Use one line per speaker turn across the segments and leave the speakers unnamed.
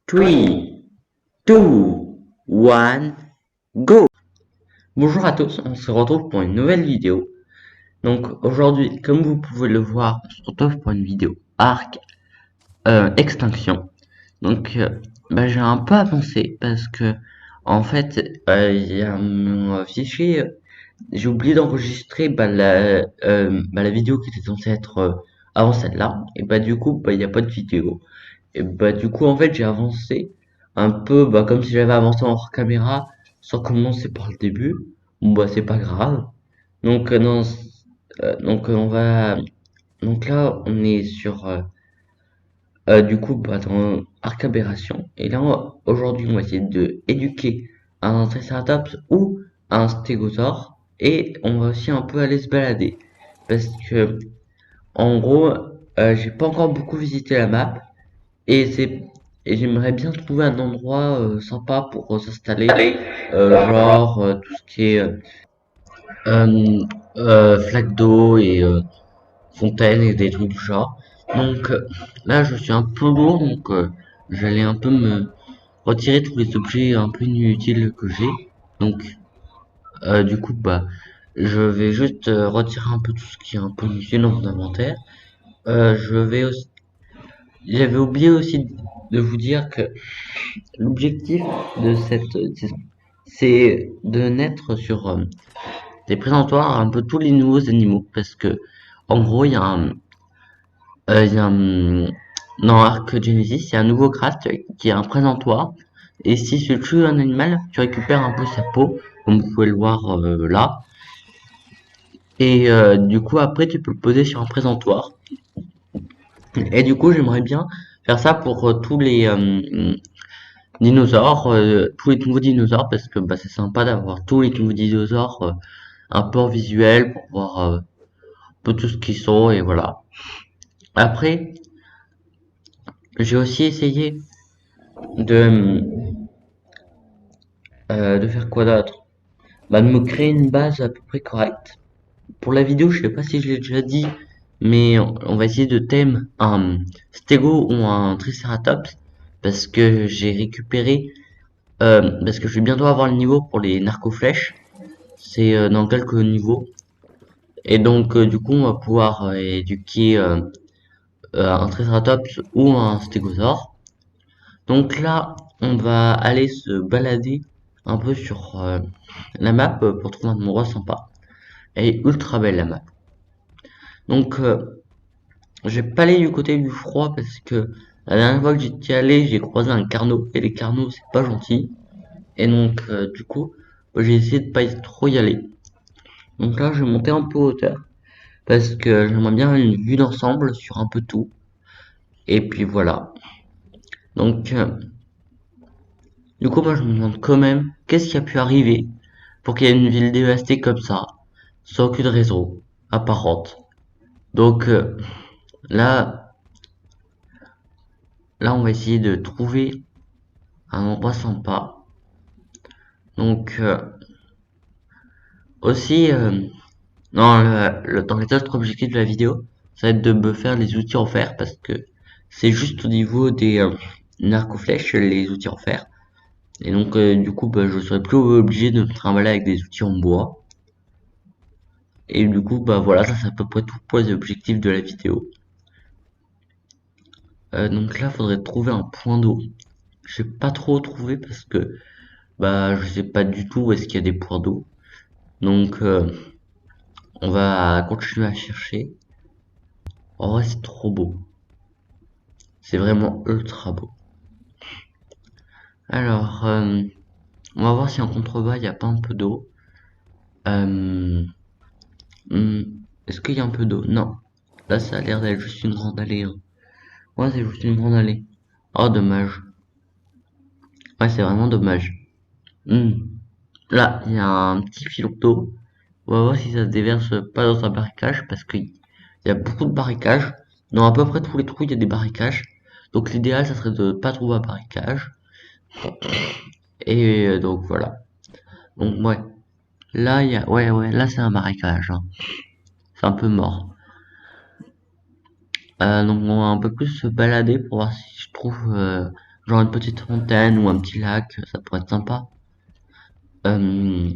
3, 2, 1, go! Bonjour à tous, on se retrouve pour une nouvelle vidéo. Donc aujourd'hui, comme vous pouvez le voir, on se retrouve pour une vidéo Arc Extinction. Donc j'ai un peu avancé parce que en fait il y a mon fichier, j'ai oublié d'enregistrer la vidéo qui était censée être avant celle-là, et du coup il n'y a pas de vidéo. Et du coup en fait j'ai avancé un peu comme si j'avais avancé hors caméra sans commencer par le début. Bon c'est pas grave. Donc non, on va donc là on est sur du coup dans Arc Aberration, et là aujourd'hui on va essayer de éduquer un Triceratops ou un Stégosaure, et on va aussi un peu aller se balader parce que en gros j'ai pas encore beaucoup visité la map. Et c'est et j'aimerais bien trouver un endroit sympa pour s'installer, tout ce qui est euh, flaque d'eau et fontaine et des trucs du genre. Donc là, je suis un peu lourd, donc j'allais un peu me retirer tous les objets un peu inutiles que j'ai. Donc du coup, je vais juste retirer un peu tout ce qui est un peu inutile dans mon inventaire. Je vais aussi, j'avais oublié aussi de vous dire que l'objectif de cette saison, c'est de naître sur des présentoirs un peu tous les nouveaux animaux, parce que en gros il y a dans Arc Genesis, il y a un nouveau craft qui est un présentoir, et si tu tues un animal, tu récupères un peu sa peau, comme vous pouvez le voir là, et du coup après tu peux le poser sur un présentoir. Et du coup j'aimerais bien faire ça pour tous les dinosaures, tous les nouveaux dinosaures, parce que c'est sympa d'avoir tous les nouveaux dinosaures un peu en visuel pour voir un peu tout ce qu'ils sont, et voilà. Après, j'ai aussi essayé de, de faire quoi d'autre? De me créer une base à peu près correcte. Pour la vidéo, je sais pas si je l'ai déjà dit, mais on va essayer de thème un stégo ou un triceratops, parce que j'ai récupéré, parce que je vais bientôt avoir le niveau pour les narcoflèches. C'est dans quelques niveaux. Et donc, du coup, on va pouvoir éduquer un Triceratops ou un Stégosaure. Donc là, on va aller se balader un peu sur la map pour trouver un endroit sympa. Elle est ultra belle la map. Donc, je vais pas aller du côté du froid parce que la dernière fois que j'étais allé, j'ai croisé un carnot. Et les carnots, c'est pas gentil. Et donc, du coup, j'ai essayé de pas trop y aller. Donc là, je vais monter un peu en hauteur, parce que j'aimerais bien une vue d'ensemble sur un peu tout. Et puis voilà. Donc, du coup, moi je me demande quand même qu'est-ce qui a pu arriver pour qu'il y ait une ville dévastée comme ça, sans aucune raison apparente. Donc là, là, on va essayer de trouver un endroit sympa. Donc aussi, dans les autres objectifs de la vidéo, ça va être de me faire les outils en fer, parce que c'est juste au niveau des narcoflèches, les outils en fer. Et donc, du coup, je serai plus obligé de me trimballer avec des outils en bois. Et du coup, voilà, ça c'est à peu près tout pour les objectifs de la vidéo. Donc là, faudrait trouver un point d'eau. Je sais pas trop trouvé parce que je sais pas du tout où est-ce qu'il y a des points d'eau. Donc, on va continuer à chercher. En vrai, c'est trop beau. C'est vraiment ultra beau. Alors, on va voir si en contrebas il n'y a pas un peu d'eau. Euh, hmm, Est-ce qu'il y a un peu d'eau? Non. Là, ça a l'air d'être juste une grande allée, hein. Ouais, c'est juste une grande allée. Oh, dommage. Ouais, c'est vraiment dommage. Hmm. Là, il y a un petit filon d'eau. On va voir si ça se déverse pas dans un barricage, parce qu'il y a beaucoup de barricages. Dans à peu près tous les trous, il y a des barricages. Donc l'idéal, ça serait de pas trouver un barricage. Et donc voilà. Donc ouais. Là, il y a... Ouais, là c'est un barricage, hein. C'est un peu mort. Donc on va un peu plus se balader pour voir si je trouve Genre une petite fontaine ou un petit lac, ça pourrait être sympa. Euh,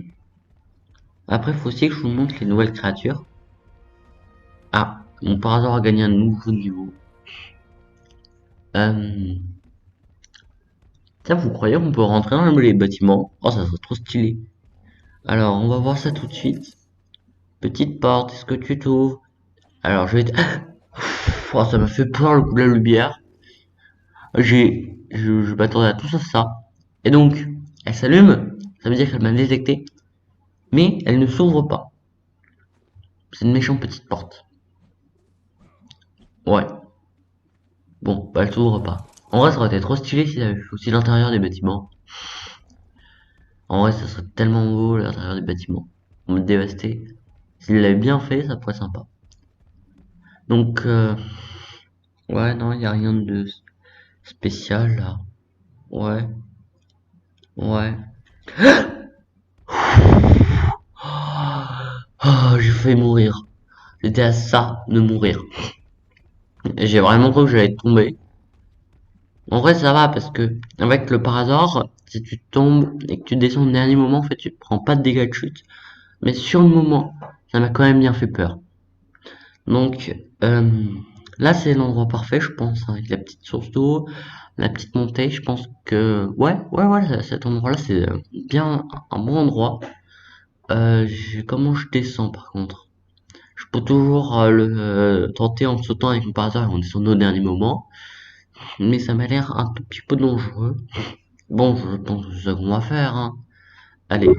Après, faut aussi que je vous montre les nouvelles créatures. Ah, mon par hasard a gagné un nouveau niveau. Euh, Tiens, vous croyez qu'on peut rentrer dans les bâtiments? Oh, ça serait trop stylé. Alors, on va voir ça tout de suite. Petite porte, est-ce que tu t'ouvres? Alors, je vais te... Oh, ça m'a fait peur le coup de la lumière. Je m'attendais à tout sauf ça. Et donc, elle s'allume, ça veut dire qu'elle m'a détecté, mais elle ne s'ouvre pas. C'est une méchante petite porte. Ouais, bon, bah elle s'ouvre pas. En vrai, ça aurait été trop stylé s'il avait fait aussi l'intérieur des bâtiments. En vrai, ça serait tellement beau l'intérieur des bâtiments. En mode dévasté. S'il l'avait bien fait, ça pourrait être sympa. Donc, ouais, non, il n'y a rien de spécial là. Ouais, ouais. Oh, j'ai failli mourir. J'étais à ça de mourir. Et j'ai vraiment cru que j'allais tomber. En vrai, ça va parce que, avec le par hasard, si tu tombes et que tu descends au dernier moment, en fait, tu te prends pas de dégâts de chute. Mais sur le moment, ça m'a quand même bien fait peur. Donc, là, c'est l'endroit parfait, je pense, hein, avec la petite source d'eau, la petite montée. Je pense que, ouais, cet endroit-là, c'est bien un bon endroit. Comment je descends, par contre? Je peux toujours le tenter en sautant avec mon par hasard et en descendant au dernier moment. Mais ça m'a l'air un tout petit peu dangereux. Bon, je pense que c'est ça qu'on va faire, hein. Allez.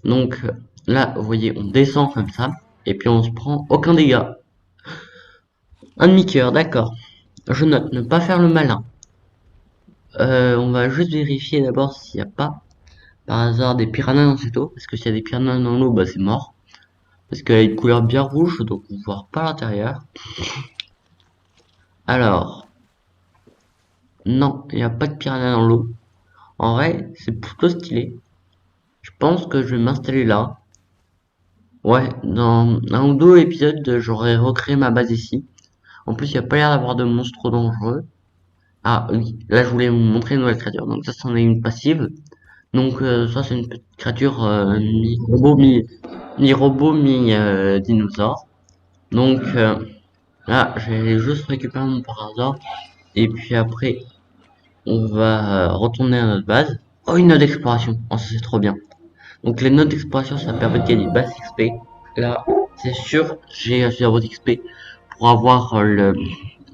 Donc, là, vous voyez, on descend comme ça. Et puis on se prend aucun dégât. Un demi-cœur, d'accord. Je note, ne pas faire le malin. On va juste vérifier d'abord s'il n'y a pas, par hasard, des piranhas dans cette eau. Parce que s'il y a des piranhas dans l'eau, bah c'est mort. Parce qu'elle a une couleur bien rouge, donc on ne voit pas l'intérieur. Alors, non, il n'y a pas de piranhas dans l'eau. En vrai, c'est plutôt stylé. Je pense que je vais m'installer là. Ouais, dans un ou deux épisodes, j'aurais recréé ma base ici. En plus, il n'y a pas l'air d'avoir de monstres trop dangereux. Ah oui, là je voulais vous montrer une nouvelle créature. Donc ça, c'en est une passive. Donc ça, c'est une petite créature mi-robot, mi-dinosaure. Donc là, je vais juste récupérer mon par hasard. Et puis après, on va retourner à notre base. Oh, une note d'exploration. Oh, ça c'est trop bien. Donc les notes d'exploration, ça permet de gagner base XP. Là, c'est sûr, j'ai suffisamment d'XP pour avoir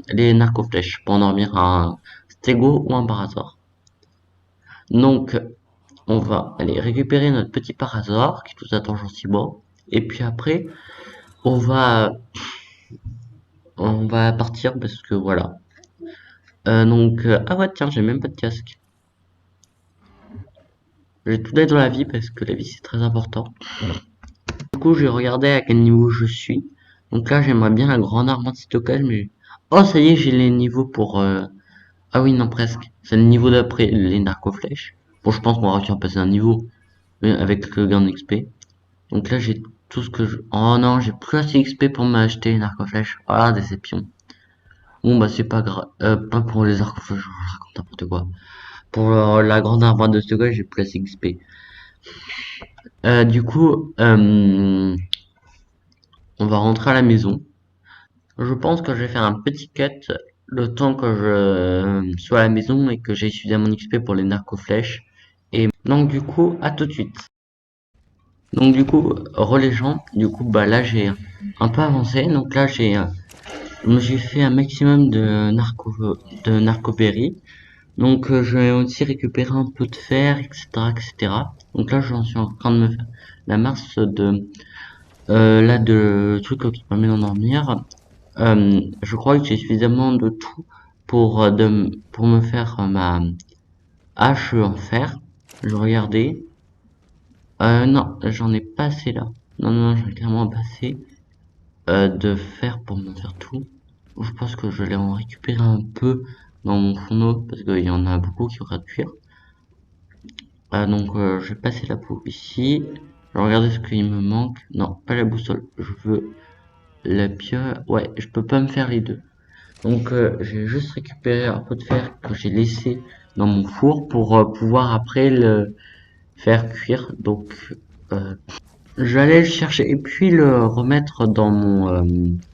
les narcoflèches, pour en dormir un stégo ou un parasaur. Donc, on va aller récupérer notre petit parasaur qui nous attend gentiment. Et puis après, on va, on va partir parce que voilà. Ah ouais, tiens, j'ai même pas de casque. J'ai tout d'être dans la vie parce que la vie c'est très important. Du coup, j'ai regardé à quel niveau je suis. Donc là, j'aimerais bien la grande armoire de stockage, mais... Oh, ça y est, j'ai les niveaux pour... Ah oui, non, presque. C'est le niveau d'après, les narcoflèches. Bon, je pense qu'on va réussir à passer un niveau avec le gain d'XP. Donc là, j'ai tout ce que je... Oh non, j'ai plus assez XP pour m'acheter une arc-flèche. Oh la déception. Bon, bah c'est pas grave. Pas pour les arc-flèches, je raconte n'importe quoi. Pour la grande armoire de stockage, j'ai plus assez XP. Du coup, on va rentrer à la maison. Je pense que je vais faire un petit cut le temps que je sois à la maison et que j'ai suffisamment XP pour les narcoflèches. Et donc du coup, à tout de suite. Donc du coup, relais gens, du coup bah là j'ai un peu avancé. Donc là j'ai fait un maximum de narcoberry. Donc je vais aussi récupérer un peu de fer, etc., etc. Donc là j'en suis en train de me faire la masse de là de trucs qui permet d'endormir. Je crois que j'ai suffisamment de tout pour me faire ma hache en fer. Je regardais. Non, j'en ai pas assez là. Non, j'en ai clairement pas assez de fer pour me faire tout. Je pense que je vais en récupérer un peu dans mon fourneau parce qu'il y en a beaucoup qui auraient à cuire. Donc je vais passer la peau ici. Je vais regarder ce qu'il me manque. Non, pas la boussole. Je veux la pieuvre. Ouais, je peux pas me faire les deux. Donc j'ai juste récupéré un peu de fer que j'ai laissé dans mon four pour pouvoir après le faire cuire. Donc j'allais le chercher et puis le remettre dans mon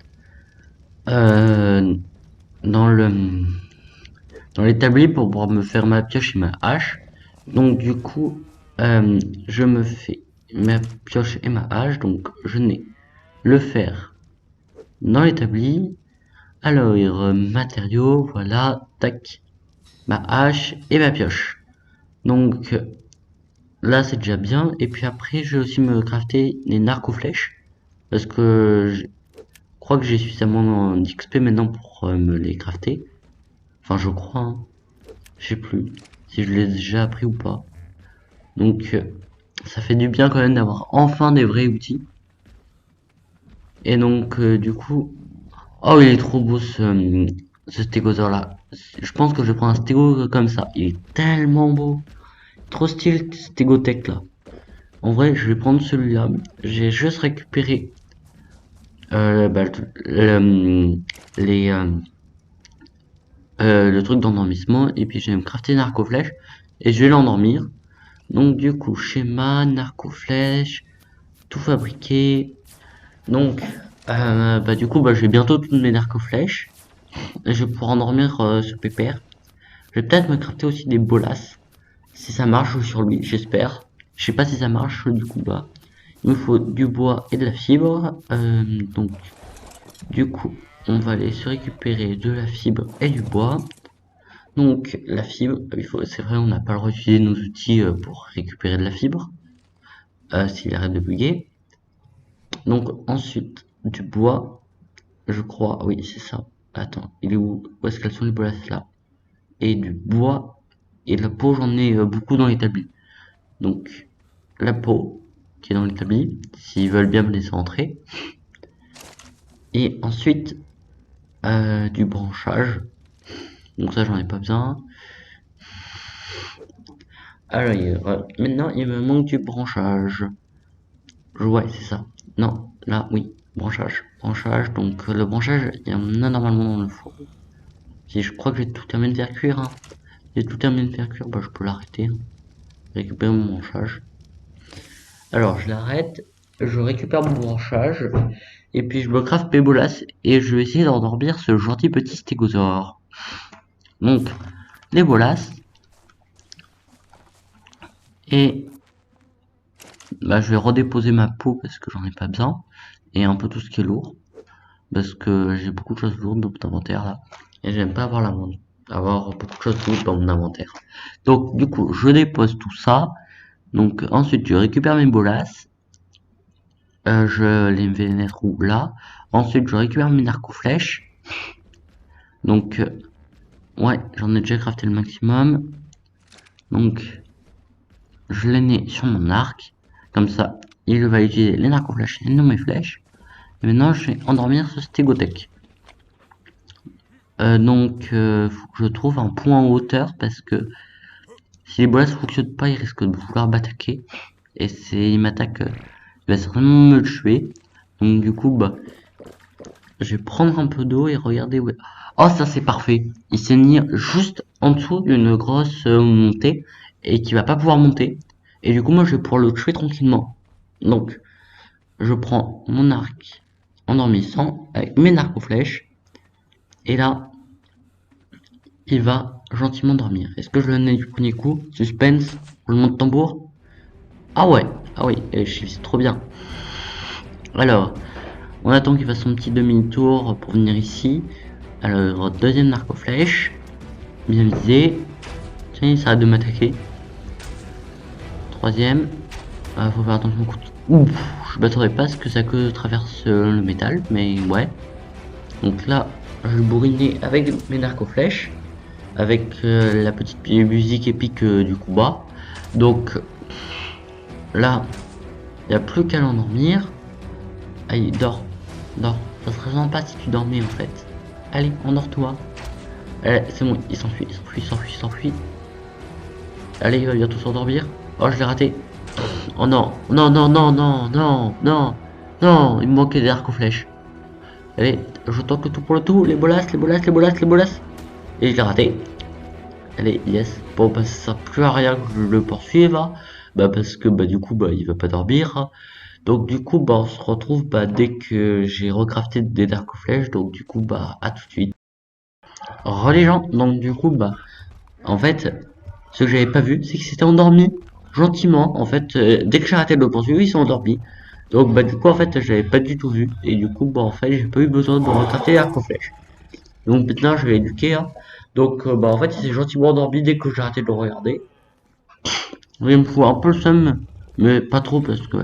euh, dans le dans l'établi pour pouvoir me faire ma pioche et ma hache. Donc du coup, je me fais ma pioche et ma hache. Donc je n'ai le fer dans l'établi. Alors, matériaux, voilà, tac, ma hache et ma pioche. Donc là, c'est déjà bien. Et puis après, je vais aussi me crafter des narco-flèches. Parce que je crois que j'ai suffisamment d'XP maintenant pour me les crafter. Enfin, je crois, hein. Je sais plus si je les ai déjà appris ou pas. Donc, ça fait du bien quand même d'avoir enfin des vrais outils. Et donc, du coup... Oh, il est trop beau ce stégosaure là. Je pense que je prends un stégo comme ça. Il est tellement beau. Trop stylé ce stégotech là. En vrai, je vais prendre celui-là. J'ai juste récupéré bah, les, le truc d'endormissement. Et puis je vais me crafter une arco-flèche. Et je vais l'endormir. Donc du coup, schéma, narco-flèche, tout fabriqué. Donc, bah du coup, bah j'ai bientôt toutes mes narco-flèches. Et je vais pouvoir endormir ce pépère. Je vais peut-être me crafter aussi des bolas. Si ça marche sur lui, j'espère. Je sais pas si ça marche, du coup, bah. Il me faut du bois et de la fibre. Donc, du coup, on va aller se récupérer de la fibre et du bois. Donc, la fibre, c'est vrai, on n'a pas le droit d'utiliser nos outils pour récupérer de la fibre. S'il arrête de bugger. Donc, ensuite, du bois. Je crois, oui, c'est ça. Attends, il est où? Où est-ce qu'elles sont les bolas là? Et du bois et de la peau, j'en ai beaucoup dans l'établi. Donc la peau qui est dans l'établi, s'ils veulent bien me laisser entrer. Et ensuite du branchage. Donc ça j'en ai pas besoin. Alors maintenant il me manque du branchage. Ouais c'est ça. Non, là oui, branchage. Branchage, donc le branchage, il y en a normalement dans le four. Si je crois que j'ai tout terminé de faire cuire, hein. J'ai tout terminé de faire cuire, bah je peux l'arrêter. Hein. Récupérer mon branchage. Alors je l'arrête, je récupère mon branchage, et puis je me craft Pébolas, et je vais essayer d'endormir ce gentil petit stégosaure. Donc, les bolas, et bah, je vais redéposer ma peau parce que j'en ai pas besoin, et un peu tout ce qui est lourd, parce que j'ai beaucoup de choses lourdes dans mon inventaire là, et j'aime pas avoir beaucoup de choses lourdes dans mon inventaire. Donc du coup, je dépose tout ça, donc ensuite je récupère mes bolas, je les vais mettre où là. Ensuite, je récupère mes narco-flèches. Donc, ouais, j'en ai déjà crafté le maximum. Donc, je les mets sur mon arc. Comme ça, il va utiliser les narco-flèches et non mes flèches. Et maintenant, je vais endormir ce stégotech. Donc, faut que je trouve un point en hauteur parce que si les bolas ne fonctionnent pas, il risque de vouloir m'attaquer. Et il m'attaque, il va certainement me tuer. Donc, du coup, bah, je vais prendre un peu d'eau et regarder où est... Oh, ça c'est parfait. Il s'est mis juste en dessous d'une grosse montée et qui va pas pouvoir monter. Et du coup, moi, je vais pouvoir le tuer tranquillement. Donc, je prends mon arc endormissant avec mes narco-flèches. Et là, il va gentiment dormir. Est-ce que je le nais du premier coup? Suspense, roulement de tambour. Ah ouais, ah oui, c'est trop bien. Alors, on attend qu'il fasse son petit demi-tour pour venir ici. Alors, deuxième narco-flèche. Bien visé. Tiens, il s'arrête de m'attaquer. Troisième. Faut faire attention au coup. Ouf, je m'attendais pas à ce que ça que traverse le métal, mais ouais. Donc là, je bourrinais avec mes narco-flèches. Avec la petite musique épique du combat. Donc là, il n'y a plus qu'à l'endormir. Allez, dors. Dors. Ça serait sympa si tu dormais en fait. Allez, endors-toi. C'est bon, il s'enfuit, il s'enfuit, il s'enfuit, il s'enfuit. Allez, il va bientôt s'endormir. Oh, je l'ai raté. Oh non, non, non, non, non, non, non, non, il me manquait des arcs aux flèches. Allez, je tente le tout pour le tout. Les bolasses, les bolasses, les bolasses, les bolasses. Et je l'ai raté. Allez, yes. Bon, bah, ça sert plus à rien que je le poursuive. Hein. Bah, parce que, bah, du coup, bah, il va pas dormir. Hein. Donc, du coup, bah, on se retrouve, bah, dès que j'ai recrafté des dark flèches. Donc, du coup, bah, à tout de suite. Re les gens. Donc, du coup, bah, en fait, ce que j'avais pas vu, c'est qu'ils s'étaient endormis. Gentiment. En fait, dès que j'ai arrêté de le poursuivre, ils sont endormis. Donc, bah, du coup, en fait, j'avais pas du tout vu. Et du coup, bah, en fait, j'ai pas eu besoin de recrafter les dark flèches. Donc, maintenant, je vais éduquer. Hein. Donc, bah, en fait, il s'est gentiment endormi dès que j'ai arrêté de le regarder. Il me faut un peu le seum, mais pas trop parce que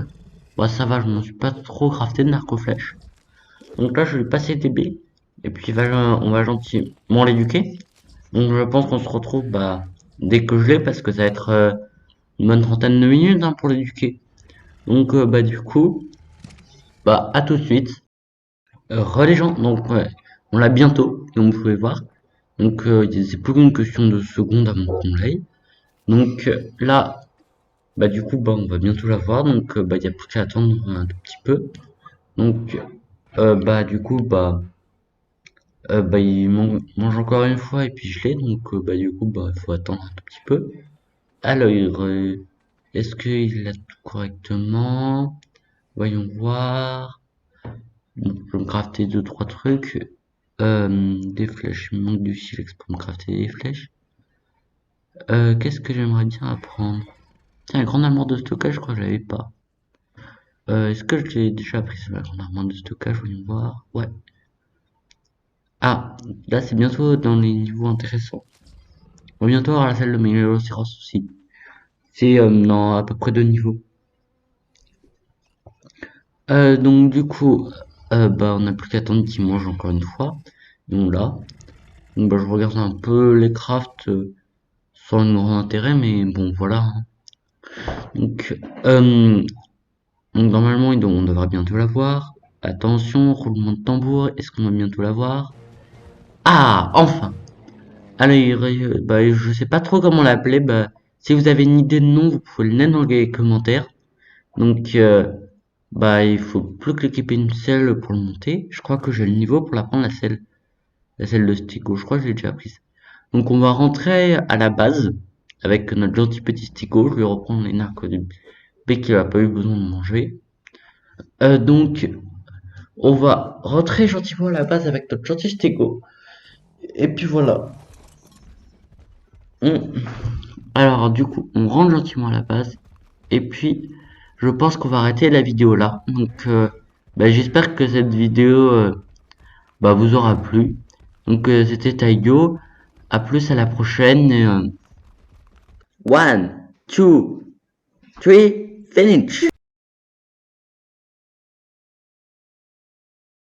bah ça va, je me suis pas trop crafté de narco-flèche. Donc là, je vais lui passer TB, et puis on va gentiment l'éduquer. Donc je pense qu'on se retrouve bah dès que je l'ai, parce que ça va être une bonne trentaine de minutes hein, pour l'éduquer. Donc bah du coup, bah à tout de suite. Les gens, donc ouais, on l'a bientôt, comme vous pouvez voir. Donc c'est plus qu'une question de secondes avant qu'on l'aille. Donc là, bah du coup, bah on va bientôt la voir, donc bah il y a plus qu'à attendre un tout petit peu. Donc bah du coup, bah il mange encore une fois et puis je l'ai, donc bah du coup, bah il faut attendre un tout petit peu. Alors, est-ce qu'il a tout correctement? Voyons voir. Donc, je vais me crafter deux trois trucs. Des flèches, il me manque du silex pour me crafter des flèches. Qu'est-ce que j'aimerais bien apprendre? Tiens, la grande armoire de stockage, je crois que je l'avais pas. Est-ce que je l'ai déjà appris sur la grande armoire de stockage? Voyons voir. Ouais. Ah, là c'est bientôt dans les niveaux intéressants. On va bientôt avoir la salle de Méloceros aussi. C'est dans à peu près 2 niveaux. Donc du coup, bah on n'a plus qu'à attendre qu'il mange encore une fois. Donc là. Donc bah je regarde un peu les crafts sans un grand intérêt, mais bon voilà. Hein. Donc, normalement on devra bientôt l'avoir. Attention, roulement de tambour, est-ce qu'on va bientôt l'avoir? Ah, enfin! Alors, bah, je sais pas trop comment l'appeler. Bah, si vous avez une idée de nom, vous pouvez le mettre dans les commentaires. Donc, bah, il faut plus que l'équiper une selle pour le monter. Je crois que j'ai le niveau pour la prendre la selle de Stigo. Je crois que je l'ai déjà prise. Donc, on va rentrer à la base avec notre gentil petit Stigo. Je vais reprendre les narcos du B qu'il a pas eu besoin de manger. Donc, on va rentrer gentiment à la base avec notre gentil Stigo. Et puis voilà. Alors, du coup, on rentre gentiment à la base. Et puis, je pense qu'on va arrêter la vidéo là. Donc, bah, j'espère que cette vidéo bah, vous aura plu. Donc, c'était Taigo. À plus à la prochaine. Et, 1, 2, 3, finish!